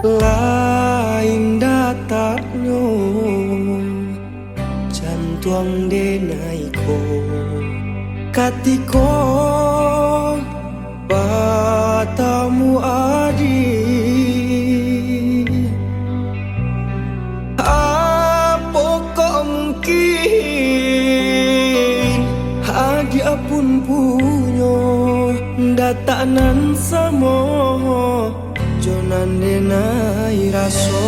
lain datatnyo jantuang denaiko katiko batamu adi apa kok mungkin hadiah pun punyo datanan samo jonan denai raso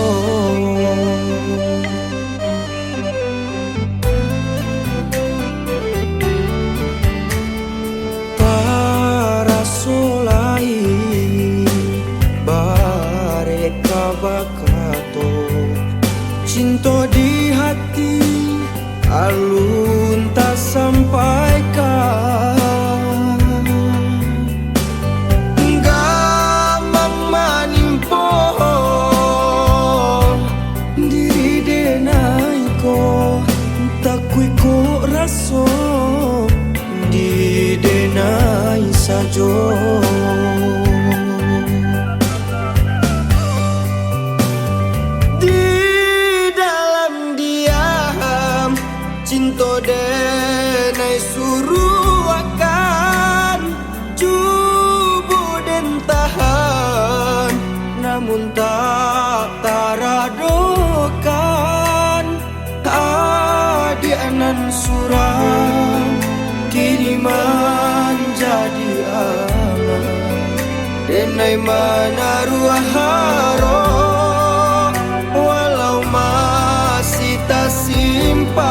bakato cinta di hati alun tak sampaikan gamang manimpo diri denai ko tak kui ko raso di denai sajo cinta denai suruh akan cubu dan tahan namun tak taradokan adianan surang kiriman jadi aman denai menaruh haro walau masih tak simpan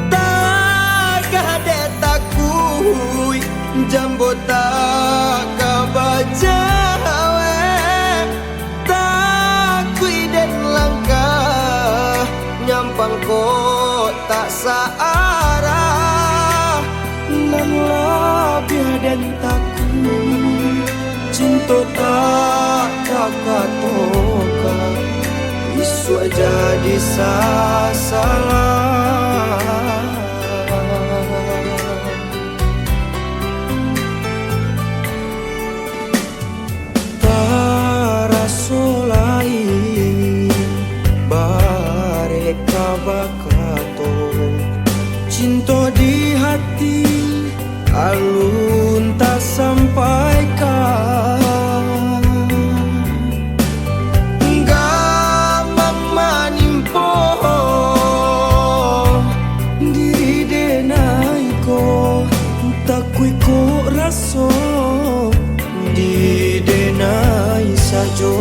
tak ada takui jambo tak kabaca takui dan langkah nyampang kok tak searah nan lebih dan takui cinta tak katoka isu jadi salah taraso lain bareka bakato cinta di hati alun tak sampaikan takui ko raso di denai sajo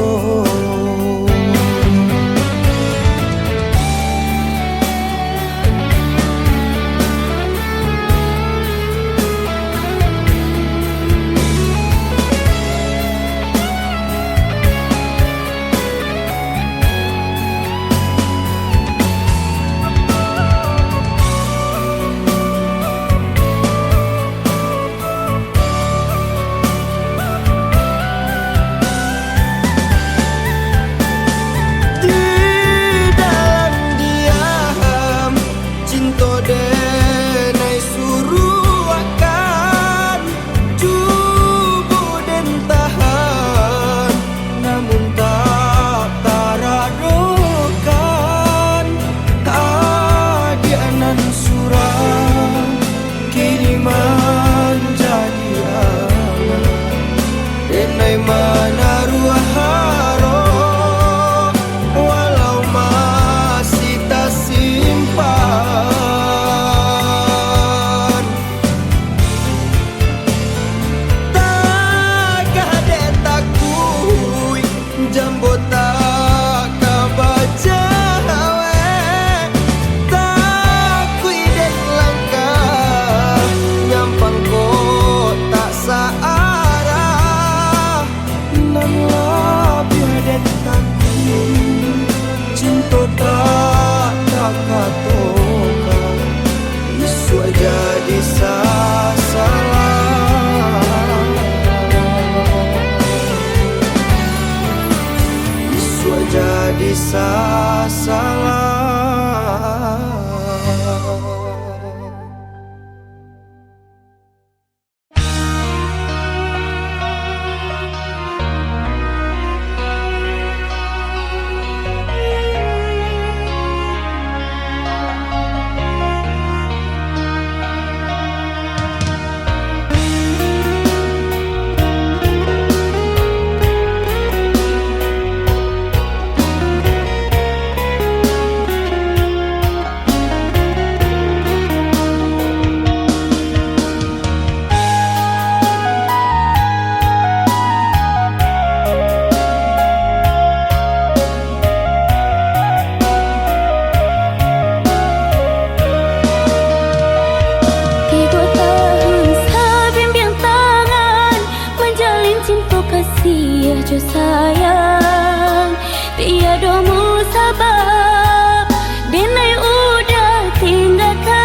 jo sayang, tiada mu sabab denai udah tinggalkan.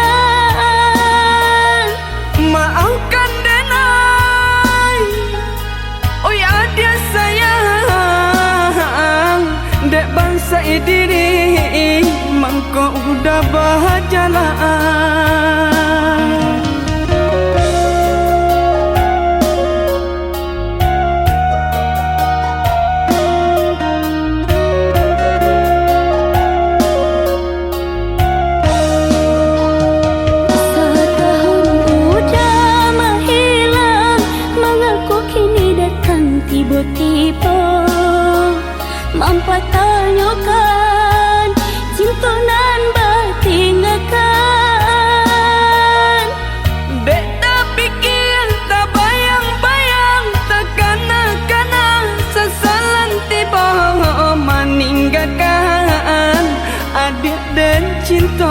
Maafkan denai, oi adia sayang, dek bangsa diri mangko udah berjalan. Tiba-tiba mempertanyakan cinta nan bertinggalkan. Dek tak fikir, tak bayang-bayang, tak kena-kena sesalan tiba meninggalkan adik dan cinta.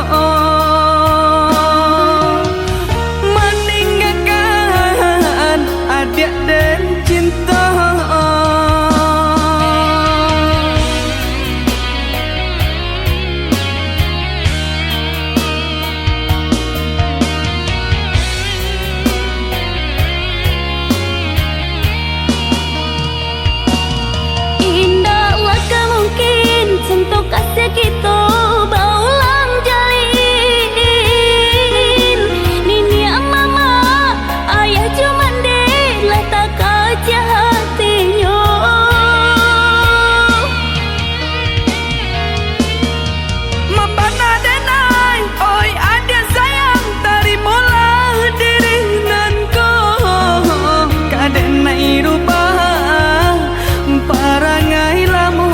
Meninggalkan adik dan cinta. Untuk kasih kita berulang jalin, Nini mama ayah cuma dek lah tak kerja hatinya. Mabana denai, oi adik sayang, terimalah diri nanko. Kadenai rubah parangai lamo.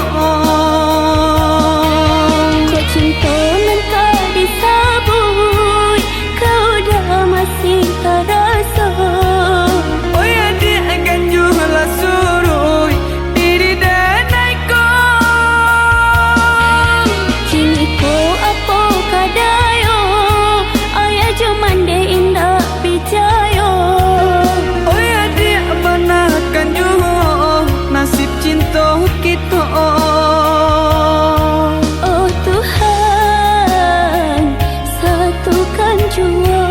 Nasib cinta kita, oh Tuhan, satukan jua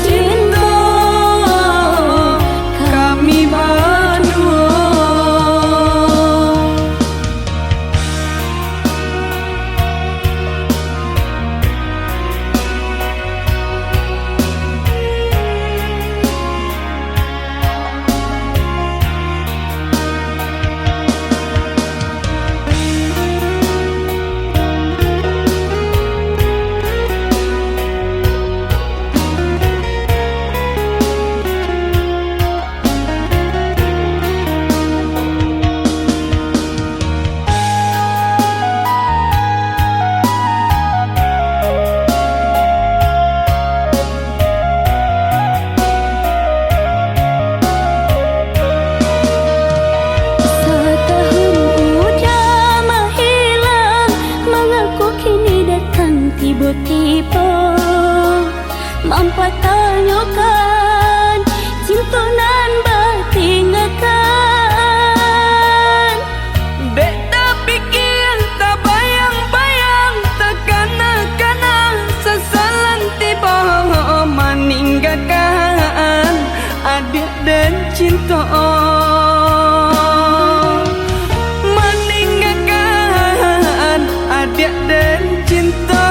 cinta kami berdua. Tiba-tiba mempertanyakan cinta nan bertinggalkan. Dek tak fikir, tak bayang-bayang, tak kena-kena sesalan tiba meninggalkan adik dan cinta. Meninggalkan adik dan cinta.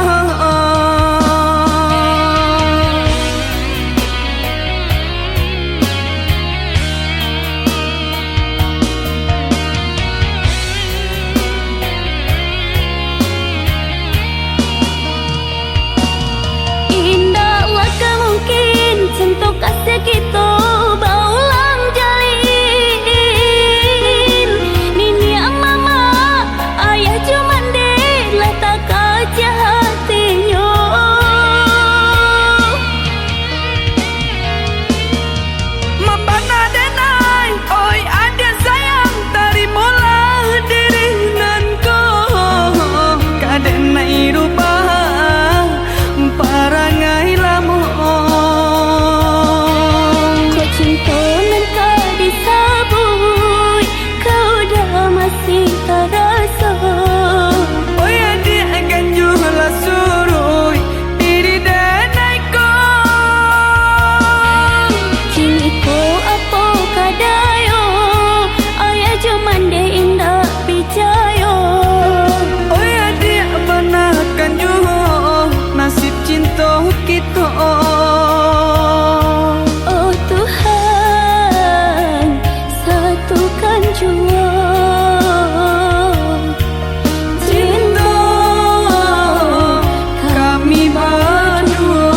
jodoh kita. Oh Tuhan, satukan jua Cinta kami berdua.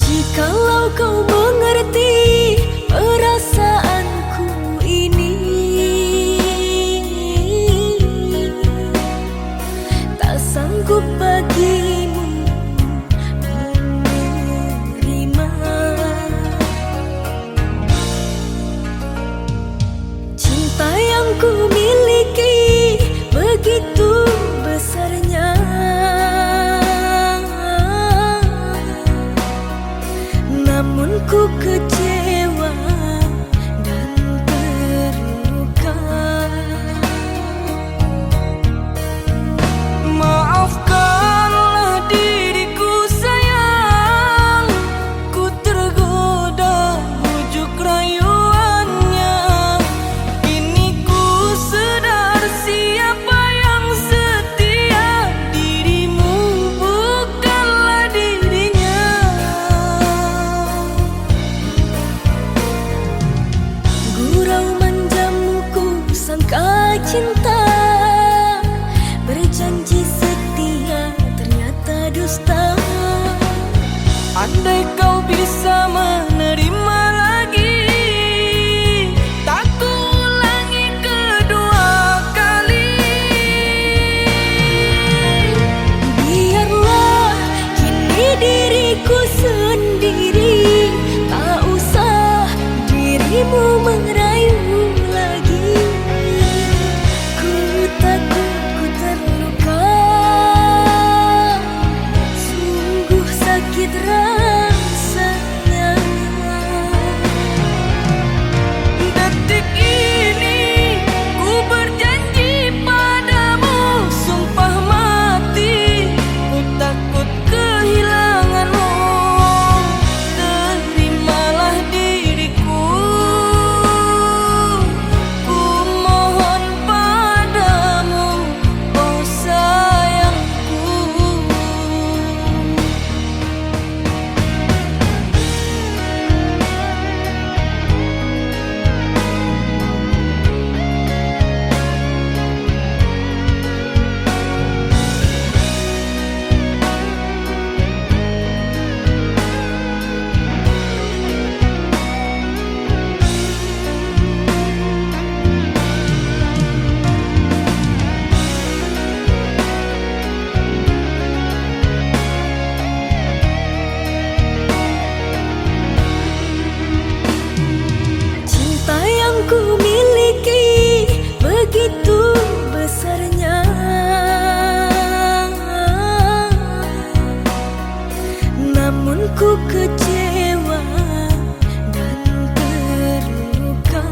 Jikalau kau mengerti perasaanku ini, tak sanggup bagimu menerima cinta yang ku miliki begitu besarnya. Namun ku kecewa dan terluka. Maafkanlah diriku sayang, ku tergoda bujuk rayuannya. Kini ku sadar siapa yang setia, dirimu bukanlah dirinya. Gurau manjamu ku sangka cinta, berjanji setia ternyata dusta. Andai kau bisa menerima lagi, tak ku ulangi kedua kali. Biarlah kini diriku sendiri, tak usah dirimu merayu lagi. Ku takut ku terluka, sungguh sakit rasanya. Detik ini ku berjanji padamu, sumpah mati, ku takut kehilanganmu. Terimalah diriku, ku mohon padamu, oh sayangku. Cinta yang ku miliki begitu besarnya. Namun ku kecewa dan terluka.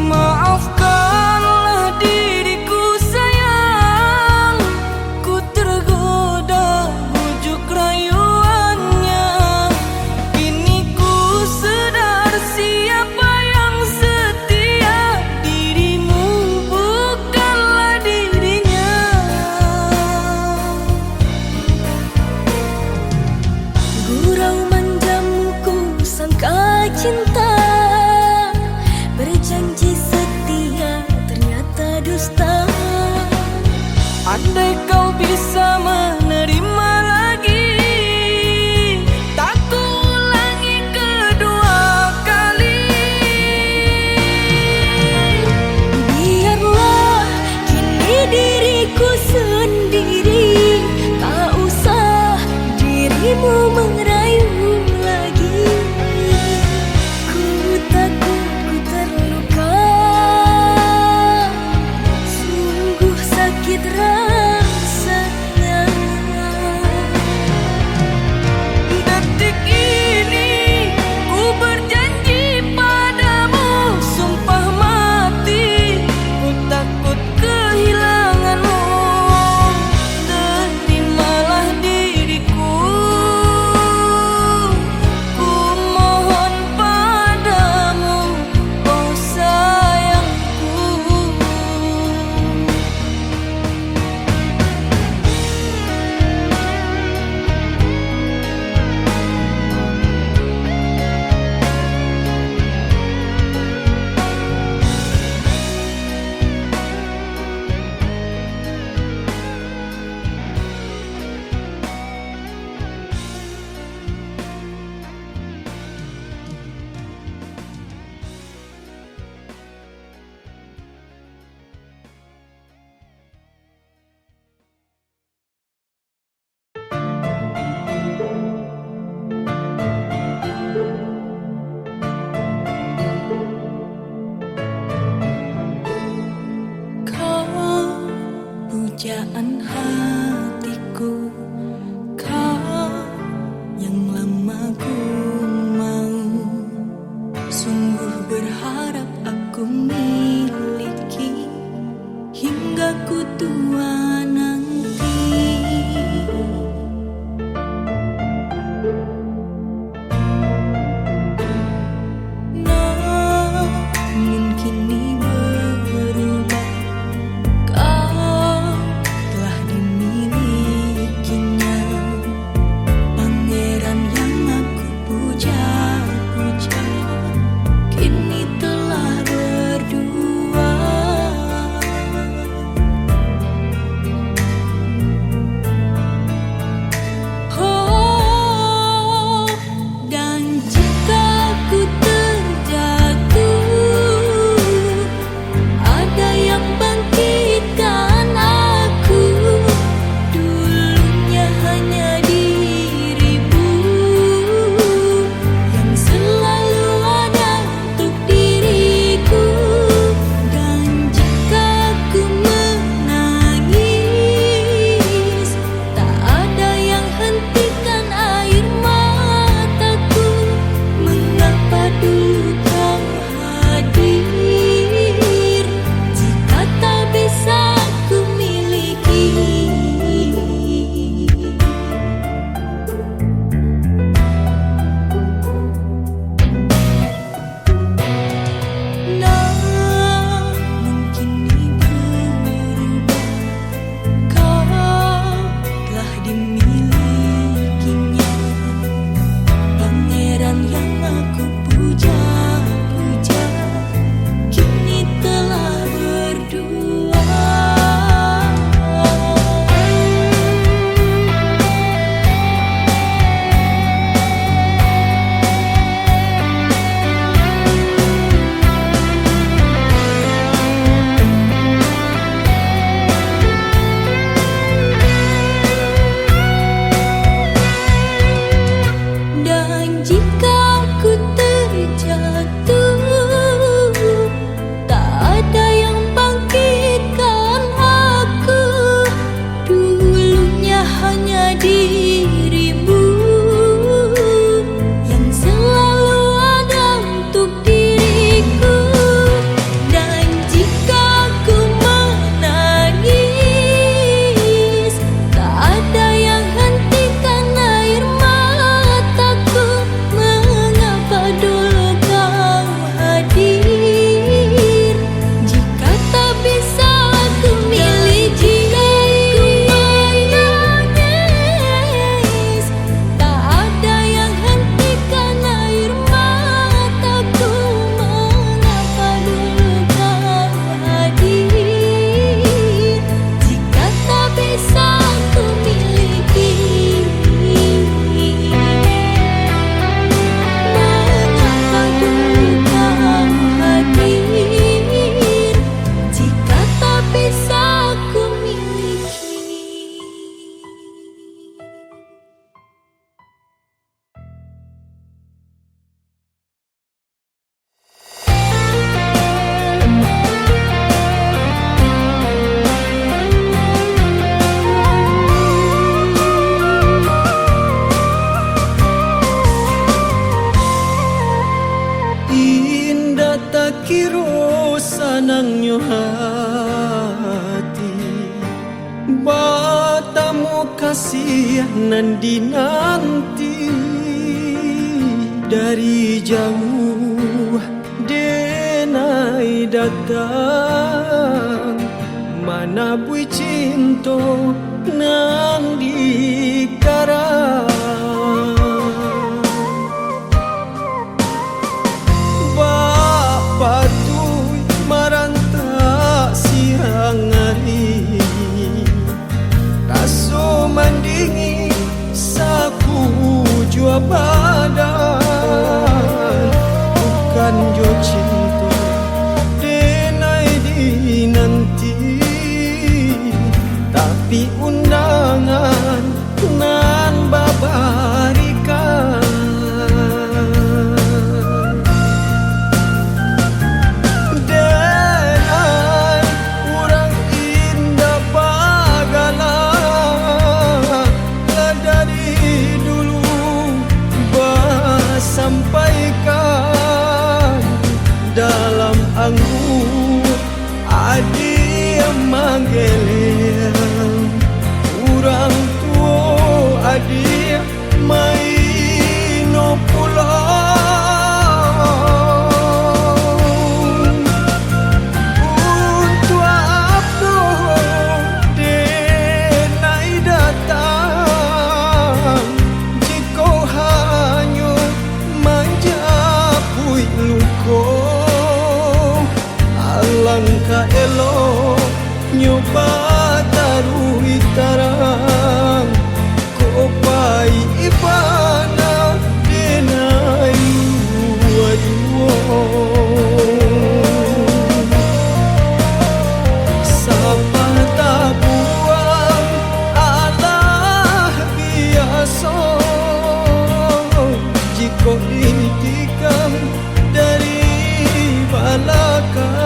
Maafkanlah diriku sayang, ku tergoda bujuk rayuannya. Kini ku sadar siapa yang setia, dirimu bukanlah dirinya. Gurau manjamu ku sangka cinta, berjanji setia ternyata dusta. Andai kau bisa menerima lagi, jika ku terjatuh, tak ada yang bangkitkan aku. Dulunya hanya dirimu yang selalu ada untuk diriku. Dan jika ku menangis, tak ada yang hentikan air mataku. Mengapa dulu kau hadir jika tak bisa ku miliki? Menangis, tak ada yang hentikan air mataku. Mengapa dulu kau hadir jika tak bisa ku miliki? Mengapa dulu kau hadir jika tak bisa ku miliki? Indah tak kira sanangnya hati, batamu kasih nan dinanti. Dari jauh denai datang, mana bui cinta nan dikarang. Patui maranta siang hari, kaso mandingi saku jua badan. Bukan jo cinta denai di nanti, tapi undangan nan babarikan. Sampaikan dalam anggur adi yang manggelir, orang tua adi main no pulang. Untuk apa denai datang jika hanya manjapui luko? Alangkah elok nyoba tarui tarang, kopai ibana denai dua-dua. Sapa tak buang alah biasa, jika ditikam dari belakang.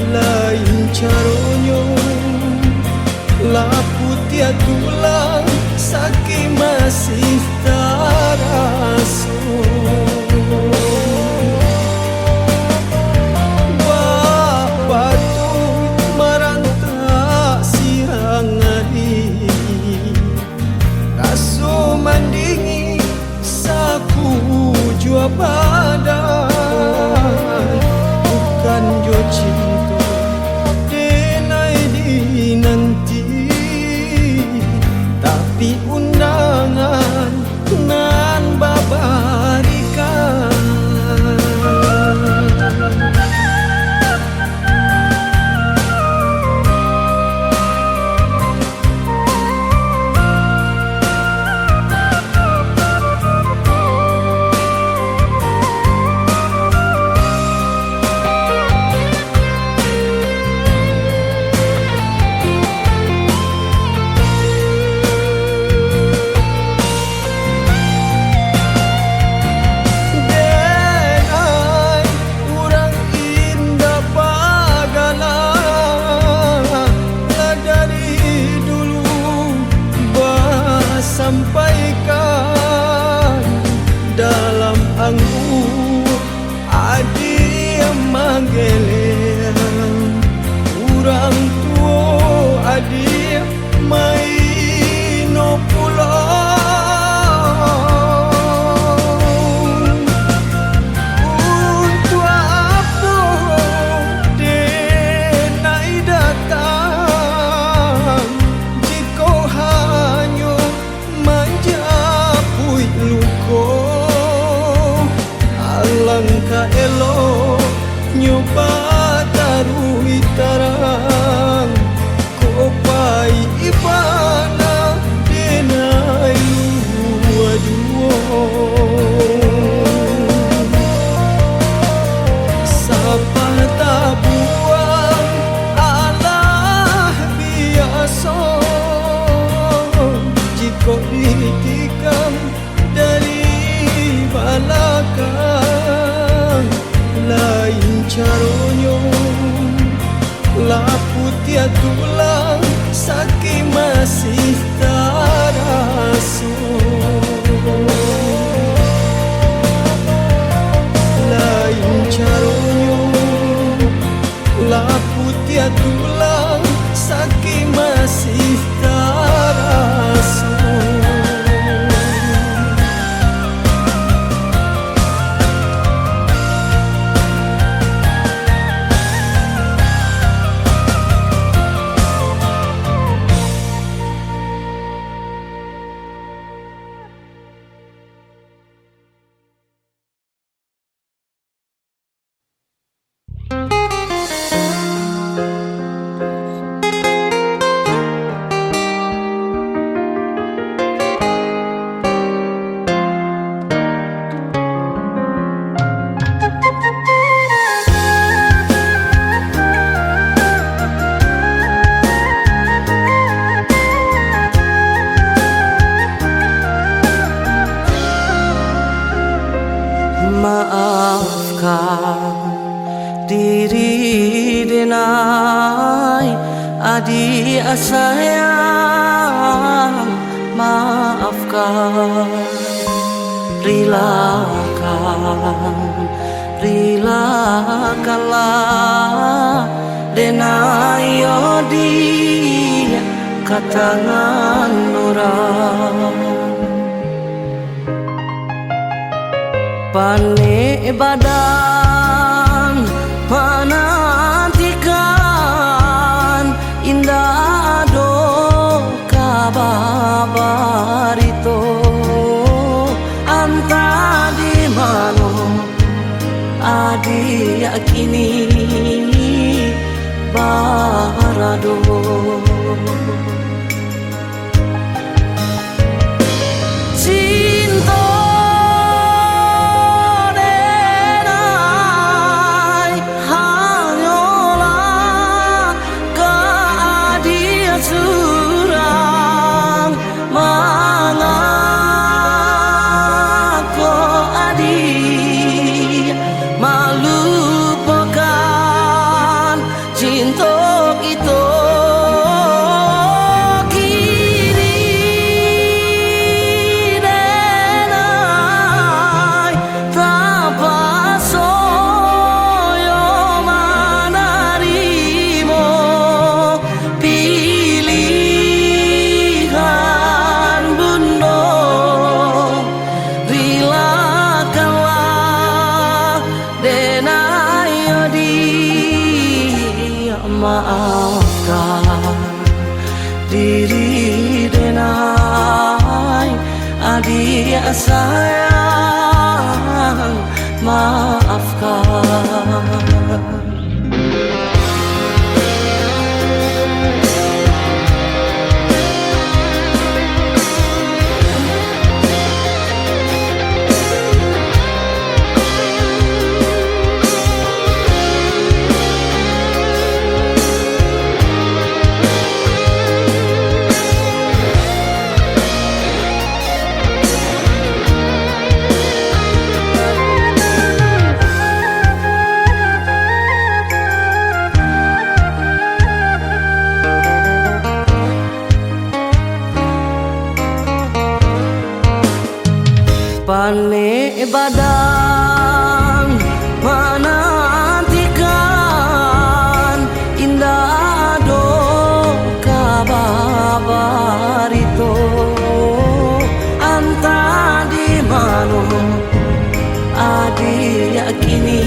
Lain caronyo laput ya tulang sakit masih taraso. Batu maranta siang hari, kaso mandingi saku jua badan. Bukan jo cinta denai di nanti, tapi undangan nan babarikan. tulang sakit masih terasa. Lain caranya laku tiap tulang sakit masih terasa. Maafkan diri denai adik sayang, maafkan, relakanlah denai odi katangan orang. Pane badan menantikan indah do kabarito anta di mano adi yakini barado. Maafkan diri denai adik sayang, maafkan. Pane badan menantikan indah do kabarito anta di mano adi yakini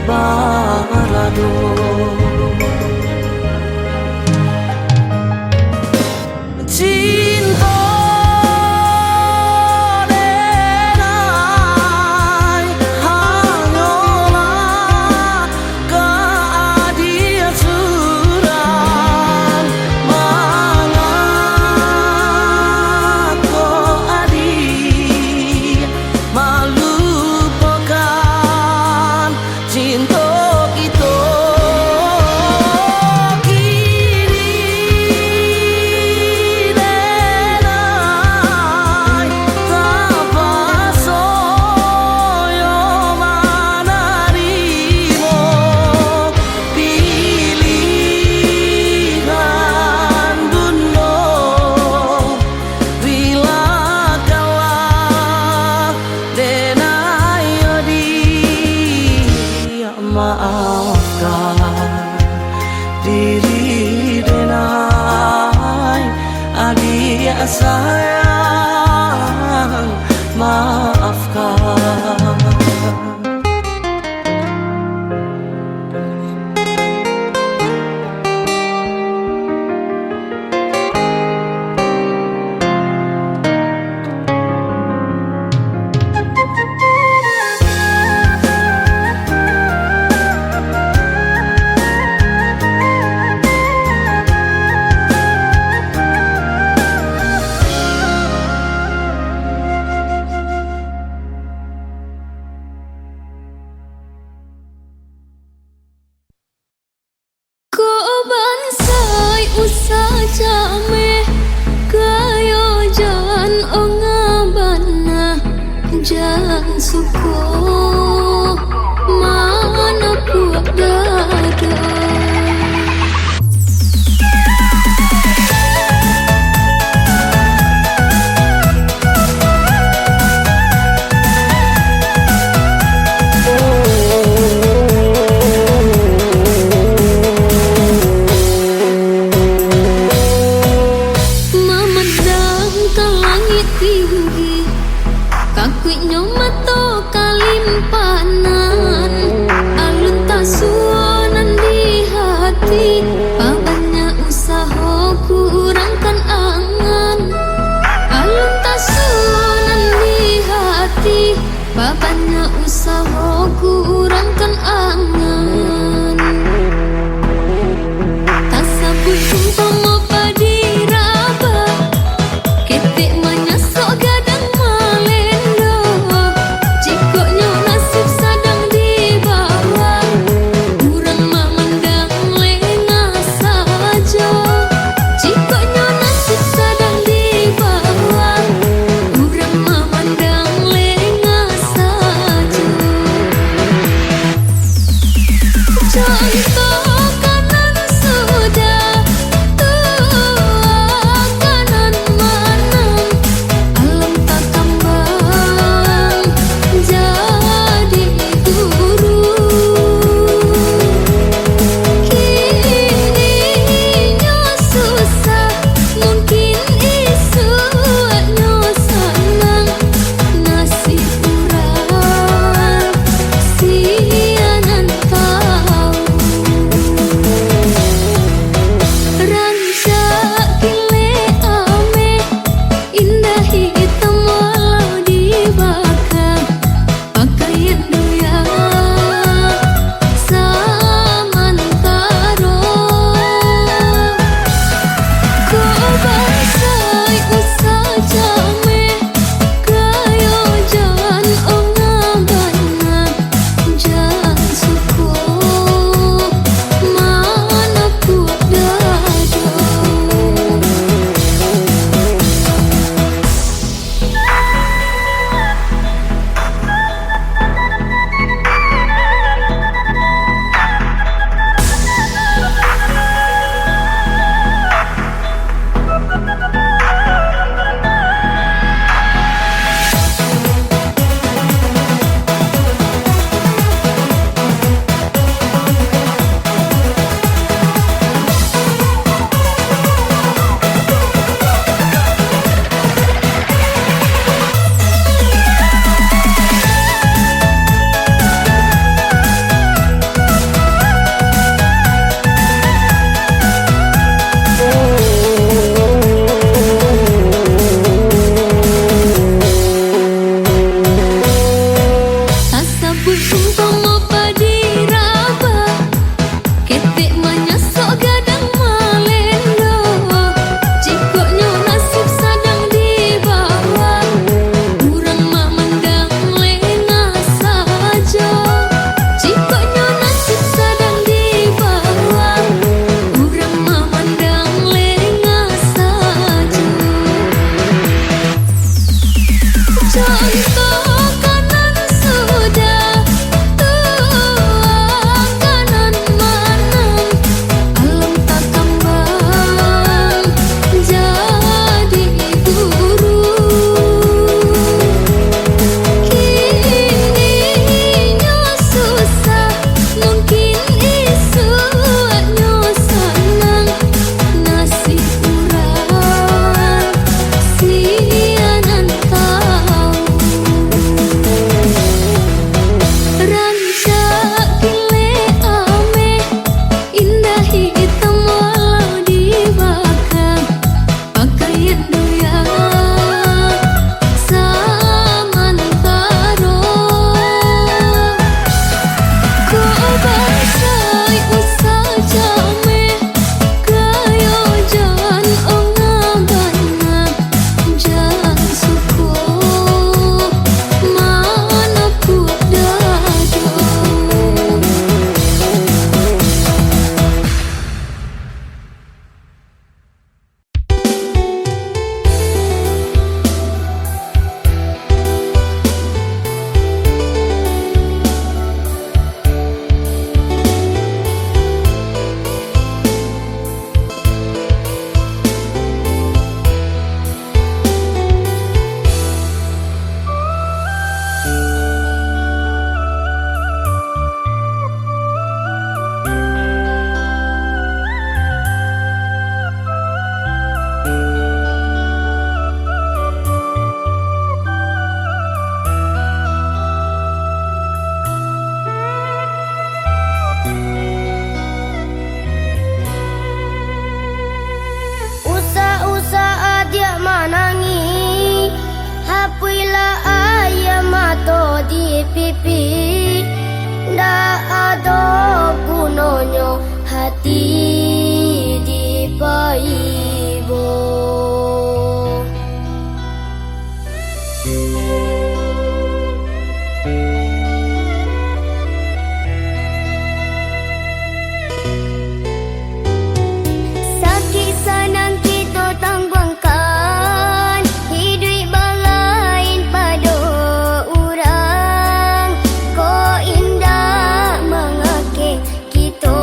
barado. Cinta kita Jangan suko mana puak dada. Memandang ke langit tinggi, kakunya mato kalimpanan, alun tasuanan di hati, banyak usaha kurangkan angan. Alun tasuanan di hati, banyak usaha kurangkan angan. Tak sabut umpama padi raba, ketik menyasok gadang malendo. Cikoknya nasib sadang di bawah, kurang memandang lengah saja. Cikoknya nasib sadang di bawah, kurang memandang lengah saja. Contoh kanan sudah tua, kanan manang, alam tak kembang jadi guru. Kininya susah, mungkin isunya senang. Nasib kurang sianan tahu. Rancak kile ame, indah hitam walau dibakar. Pakaian doya samantara, ku bangsai usah jame, kayo jangan ongabana. Jangan suko mana puak dada. Tak sabut umpama padi raba, ketik menyasok gadang malendo. Cikoknya nasib sadang di bawah, kurang memandang lengah saja. Cikoknya nasib sadang di bawah, kurang memandang lengah saja. Contoh kanan sudah tua, kanan manang, alam tak kembang jadi guru. Kininya susah, mungkin isunya senang. Nasib kurang sianan tahu. pipi, ndak ada gunanya hati dipaibo. Sakit senang kita tangguangkan, hidup balain pada orang. Ko indah mengake kita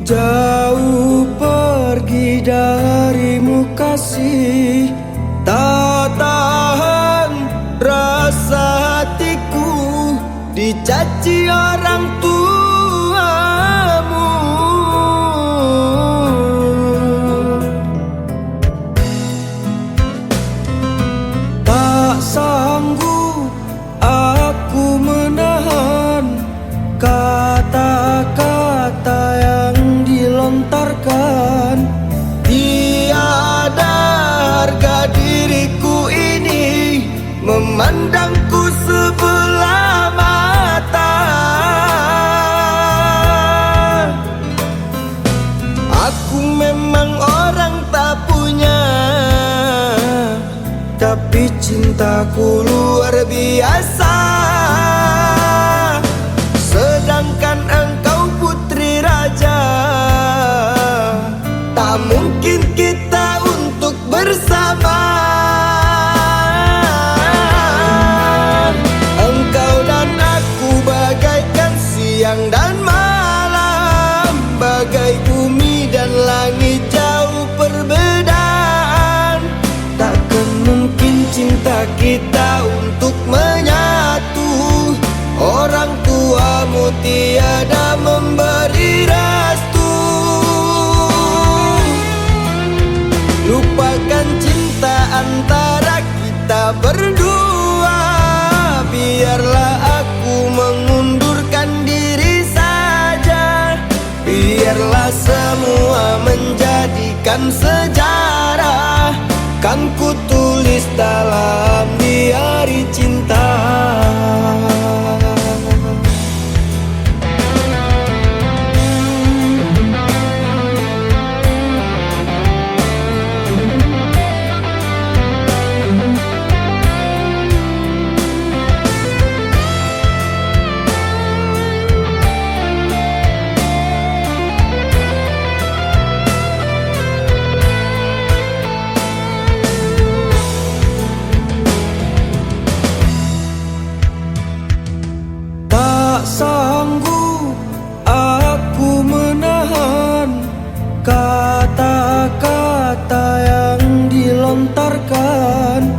Jauh pergi darimu kasih, tak tahan rasa hatiku dicaci orang tuamu. Tak sanggup aku menahan kata-kata yang dilontarkan. Tiada harga diriku ini memandangku sebelah mata. Aku memang orang tak punya, tapi cintaku luar biasa. Sedangkan engkau putri raja, tak mungkin kita untuk bersama. Engkau dan aku bagaikan siang dan malam, bagai bumi dan langit jauh perbedaan. Takkan mungkin cinta kita untuk menyatu. Orang tuamu tiada memberi restu. Lupakan cinta antara kita berdua. Biarlah aku mengundurkan diri saja. Biarlah semua menjadikan sejarah. Kan ku tulis dalam diari cinta. Tak sanggup aku menahan kata-kata yang dilontarkan.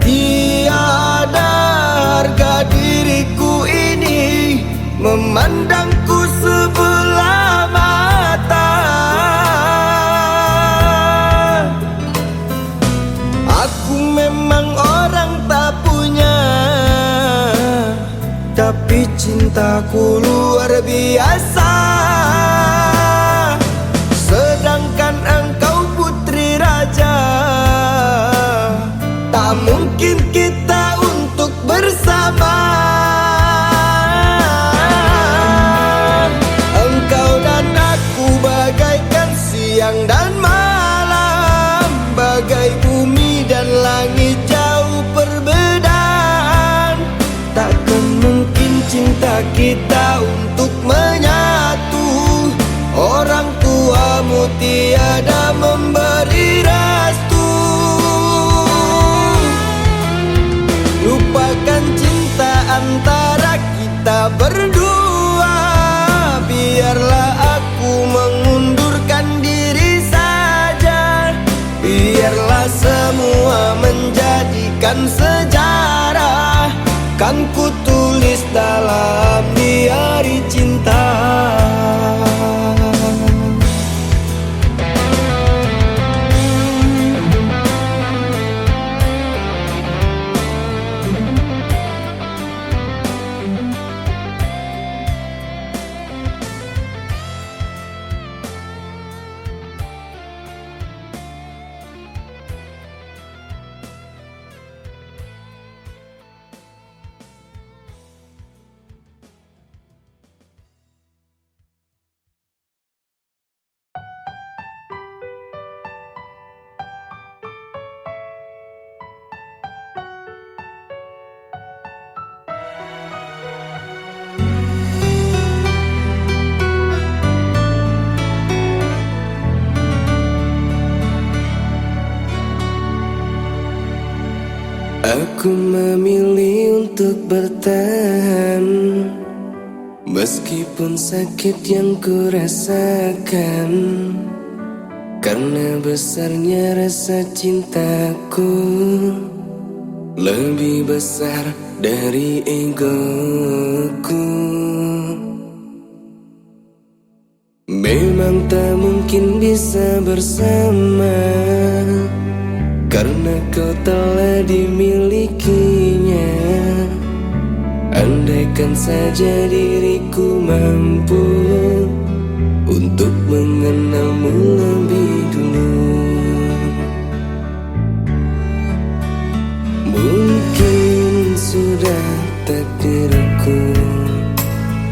Tiada harga diriku ini memandangku sebelah mata. Aku memang orang tak punya, tapi cintaku luar biasa. Sedangkan engkau putri raja, tak mungkin kita untuk bersama. Engkau dan aku bagaikan siang dan malam, bagai bumi dan langit jauh perbedaan. Takkan mungkin cinta kita untuk menyatu. Orang tuamu tiada memberi restu. Lupakan cinta antara kita berdua. Biarlah aku mengundurkan diri saja. Biarlah semua menjadikan sejarah. Kan ku tulis dalam diari cinta. Aku memilih untuk bertahan Meskipun sakit yang ku rasakan karena besarnya rasa cintaku, lebih besar dari egoku. Memang tak mungkin bisa bersama karena kau telah dimilikinya. Andaikan saja diriku mampu untuk mengenalmu lebih dulu, mungkin sudah takdirku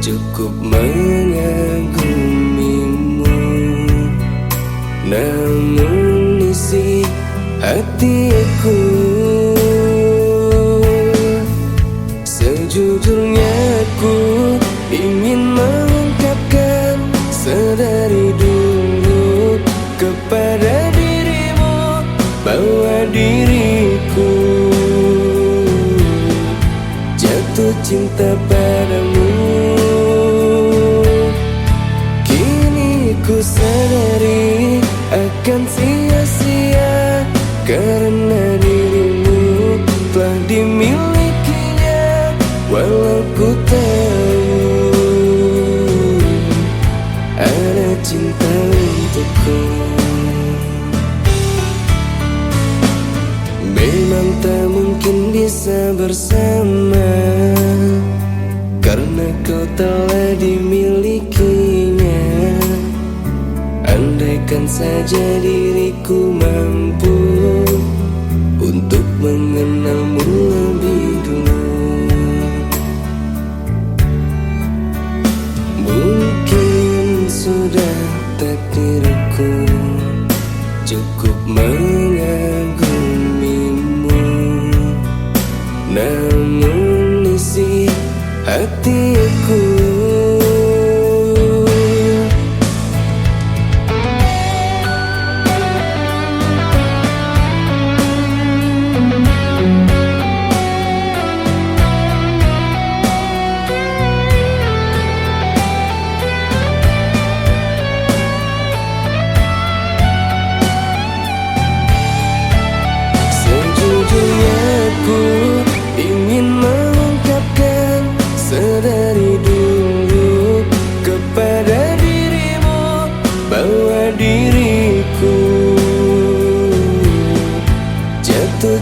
cukup mengagumimu. Namun isi hatiku sejujurnya aku ingin mengungkapkan sedari dulu kepada dirimu bahwa diriku jatuh cinta padamu. Kini ku sadari akan sia-sia karena dirimu telah dimilikinya. Walau ku tahu ada cinta untukku, memang tak mungkin bisa bersama karena kau telah dimilikinya. Andaikan saja diriku mampu untuk mengenalmu lebih dulu, mungkin sudah takdirku cukup mengagumimu. Namun isi hatiku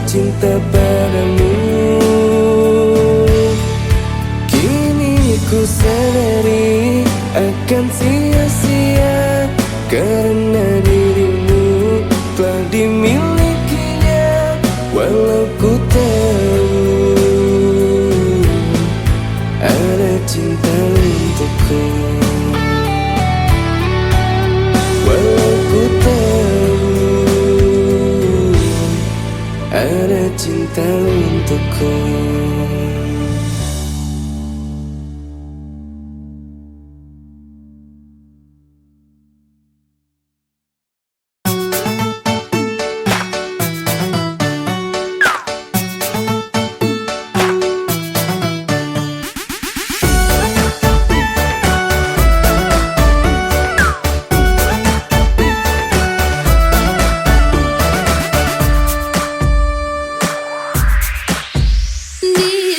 cinta padamu. Kini ku sadari akan sia-sia karena dirimu telah dimilikinya. Walau ku tahu ada cinta untukku, walau ku tahu ada cinta untukku. Dia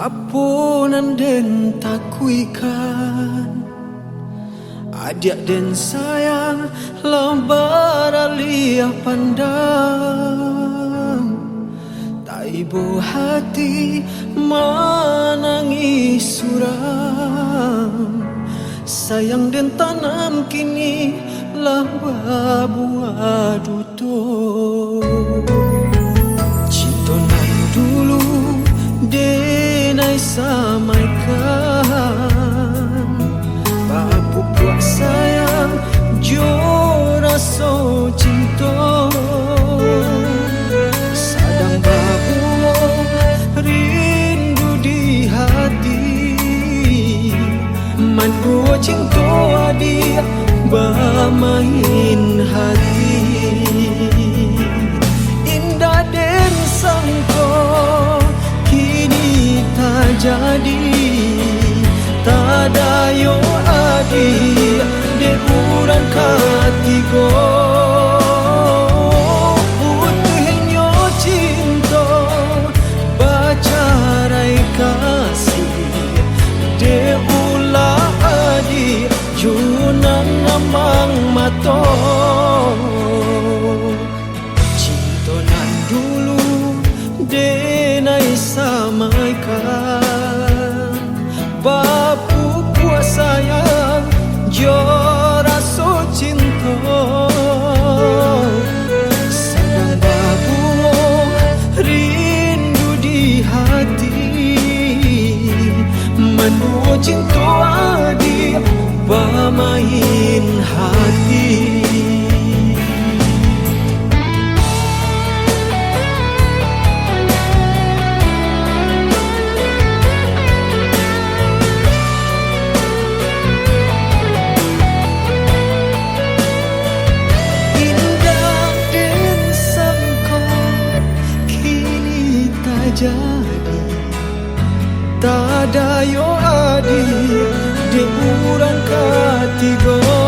Apunan den takuikan adik den sayang lambar alia pandang tak ibu hati menangis suram sayang den tanam kini lambar buah duto cinta nan dulu denai samaikan bapu puak sayang jora so cinta sadang babu rindu di hati mandu cinta dia bermain hati indah den sangko kini tak jadi tak ada yo adi de urang katigo utuhnyo cinta bacarai kasih de ula adi junang namang mato cinta nan dulu denai samaikan bapu puas sayang jora so cinta sadang babu rindu di hati mandu cinta dia bermain hati jadi tak ada yo adi di urang katigo